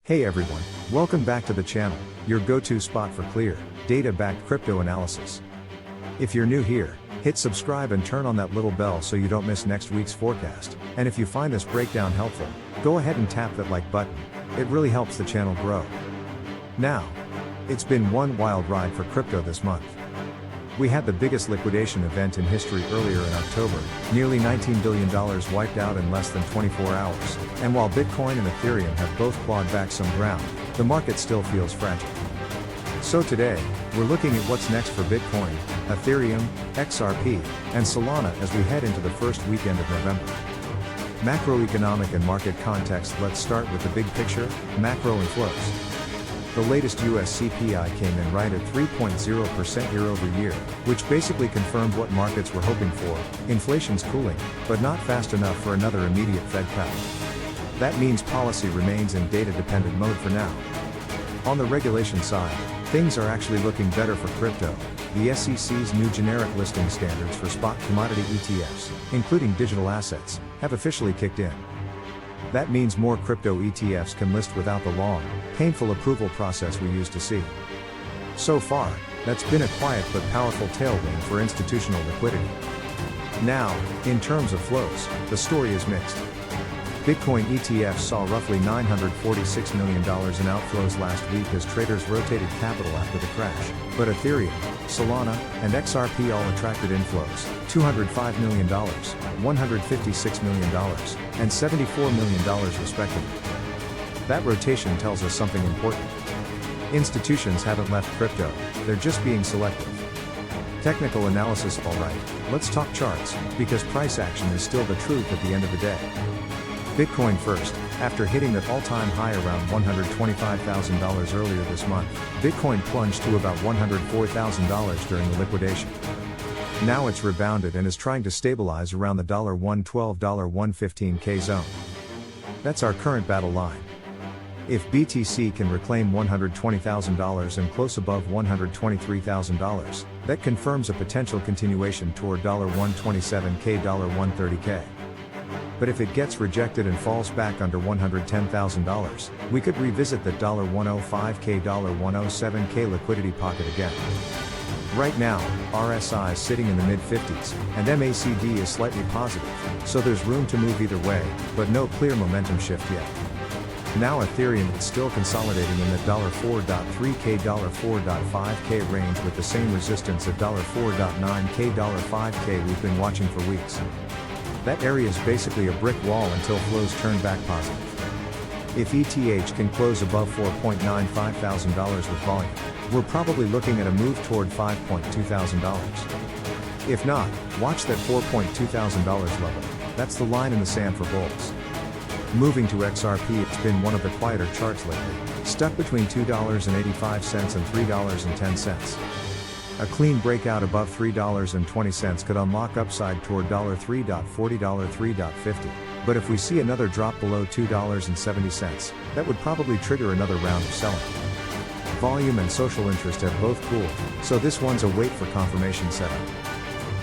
Hey everyone, welcome back to the channel, your go-to spot for clear, data-backed crypto analysis. If you're new here, hit subscribe and turn on that little bell so you don't miss next week's forecast. And if you find this breakdown helpful, go ahead and tap that like button. It really helps the channel grow. Now, it's been one wild ride for crypto this month. We had the biggest liquidation event in history earlier in October, nearly $19 billion wiped out in less than 24 hours, and while Bitcoin and Ethereum have both clawed back some ground, the market still feels fragile. So today, we're looking at what's next for Bitcoin, Ethereum, XRP, and Solana as we head into the first weekend of November. Macroeconomic and market context. Let's start with the big picture, macro inflows. The latest US CPI came in right at 3.0% year over year, which basically confirmed what markets were hoping for. Inflation's cooling, but not fast enough for another immediate Fed cut. That means policy remains in data-dependent mode for now. On the regulation side, things are actually looking better for crypto. The SEC's new generic listing standards for spot commodity ETFs, including digital assets, have officially kicked in. That means more crypto ETFs can list without the long, painful approval process we used to see. So far, that's been a quiet but powerful tailwind for institutional liquidity. Now, in terms of flows, the story is mixed. Bitcoin ETFs saw roughly $946 million in outflows last week as traders rotated capital after the crash, but Ethereum, Solana, and XRP all attracted inflows, $205 million, $156 million, and $74 million respectively. That rotation tells us something important. Institutions haven't left crypto, they're just being selective. Technical analysis. Alright, let's talk charts, because price action is still the truth at the end of the day. Bitcoin first, after hitting that all-time high around $125,000 earlier this month, Bitcoin plunged to about $104,000 during the liquidation. Now it's rebounded and is trying to stabilize around the $112, $115K zone. That's our current battle line. If BTC can reclaim $120,000 and close above $123,000, that confirms a potential continuation toward $127K, $130K. But if it gets rejected and falls back under $110,000, we could revisit the $105K, $107K liquidity pocket again. Right now, RSI is sitting in the mid-50s, and MACD is slightly positive, so there's room to move either way, but no clear momentum shift yet. Now Ethereum is still consolidating in the $4.3K, $4.5K range with the same resistance at $4.9K, $5K we've been watching for weeks. That area is basically a brick wall until flows turn back positive. If ETH can close above $4.95 thousand with volume, we're probably looking at a move toward $5.2 thousand. If not, watch that $4.2 thousand level, that's the line in the sand for bulls. Moving to XRP, it's been one of the quieter charts lately, stuck between $2.85 and $3.10. A clean breakout above $3.20 could unlock upside toward $3.40, $3.50, but if we see another drop below $2.70, that would probably trigger another round of selling. Volume and social interest have both cooled, so this one's a wait for confirmation setup.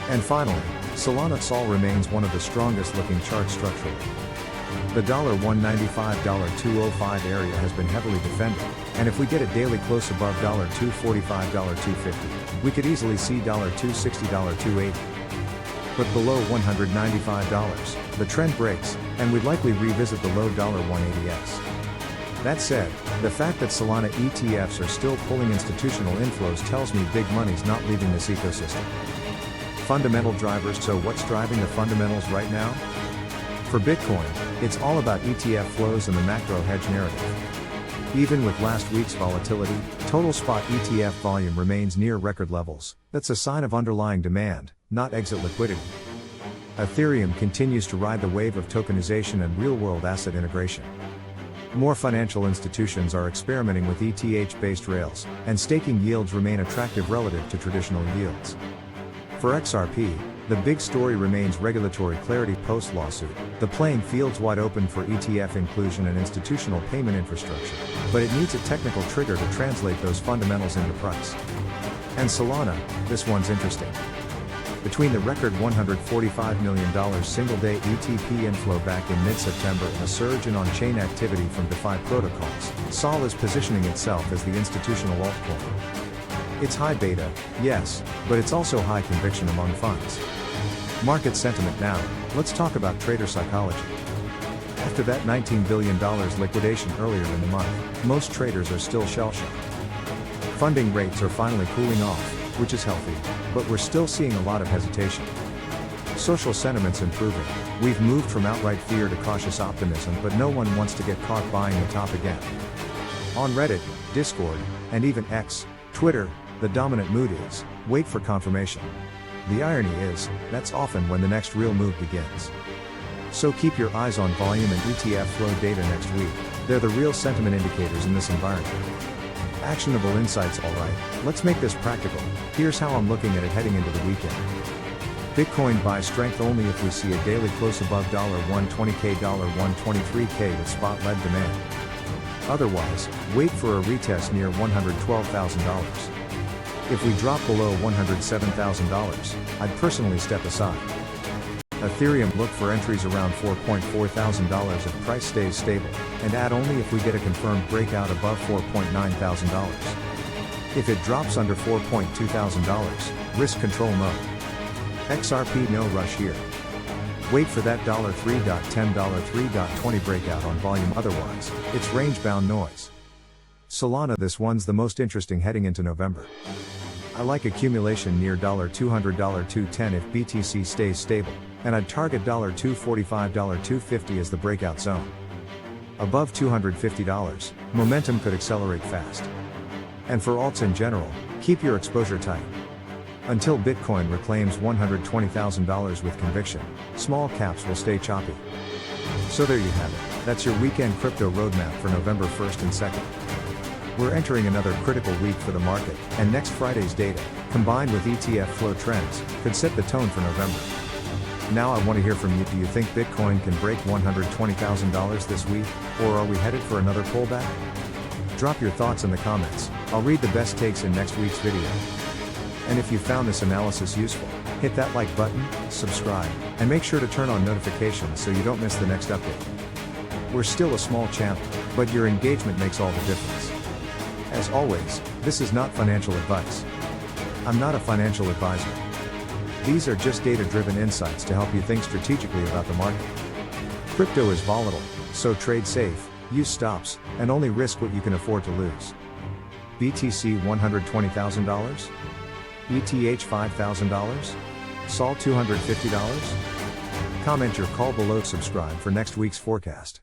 And finally, Solana Sol remains one of the strongest looking charts structurally. The $1.95, $2.05 area has been heavily defended, and if we get a daily close above $2.45, $2.50, we could easily see $2.60, $2.80. But below $195, the trend breaks, and we'd likely revisit the low $1.80s. That said, the fact that Solana ETFs are still pulling institutional inflows tells me big money's not leaving this ecosystem. Fundamental drivers. So what's driving the fundamentals right now? For Bitcoin, it's all about ETF flows and the macro hedge narrative. Even with last week's volatility, total spot ETF volume remains near record levels. That's a sign of underlying demand, not exit liquidity. Ethereum continues to ride the wave of tokenization and real-world asset integration. More financial institutions are experimenting with ETH-based rails, and staking yields remain attractive relative to traditional yields. For XRP, the big story remains regulatory clarity post-lawsuit. The playing field's wide open for ETF inclusion and institutional payment infrastructure, but it needs a technical trigger to translate those fundamentals into price. And Solana, this one's interesting. Between the record $145 million single-day ETP inflow back in mid-September and a surge in on-chain activity from DeFi protocols, Sol is positioning itself as the institutional altcoin. It's high beta, yes, but it's also high conviction among funds. Market sentiment now, let's talk about trader psychology. After that $19 billion liquidation earlier in the month, most traders are still shell-shocked. Funding rates are finally cooling off, which is healthy, but we're still seeing a lot of hesitation. Social sentiment's improving. We've moved from outright fear to cautious optimism, but no one wants to get caught buying the top again. On Reddit, Discord, and even X, Twitter, the dominant mood is, wait for confirmation. The irony is, that's often when the next real move begins. So keep your eyes on volume and ETF flow data next week. They're the real sentiment indicators in this environment. Actionable insights. Alright, let's make this practical. Here's how I'm looking at it heading into the weekend. Bitcoin buy strength only if we see a daily close above $120k, $123k with spot-led demand. Otherwise, wait for a retest near $112,000. If we drop below $107,000, I'd personally step aside. Ethereum, look for entries around $4.4 thousand if price stays stable, and add only if we get a confirmed breakout above $4.9 thousand. If it drops under $4.2 thousand, risk control mode. XRP, no rush here. Wait for that $3.10, $3.20 breakout on volume, otherwise, it's range-bound noise. Solana, this one's the most interesting heading into November. I like accumulation near $200, $210 if BTC stays stable, and I'd target $245, $250 as the breakout zone. Above $250, momentum could accelerate fast. And for alts in general, keep your exposure tight. Until Bitcoin reclaims $120,000 with conviction, small caps will stay choppy. So there you have it, that's your weekend crypto roadmap for November 1st and 2nd. We're entering another critical week for the market, and next Friday's data, combined with ETF flow trends, could set the tone for November. Now I want to hear from you. Do you think Bitcoin can break $120,000 this week, or are we headed for another pullback? Drop your thoughts in the comments. I'll read the best takes in next week's video. And if you found this analysis useful, hit that like button, subscribe, and make sure to turn on notifications so you don't miss the next update. We're still a small channel, but your engagement makes all the difference. As always, this is not financial advice. I'm not a financial advisor. These are just data-driven insights to help you think strategically about the market. Crypto is volatile, so trade safe, use stops, and only risk what you can afford to lose. BTC $120,000? ETH $5,000? Sol $250? Comment your call below, subscribe for next week's forecast.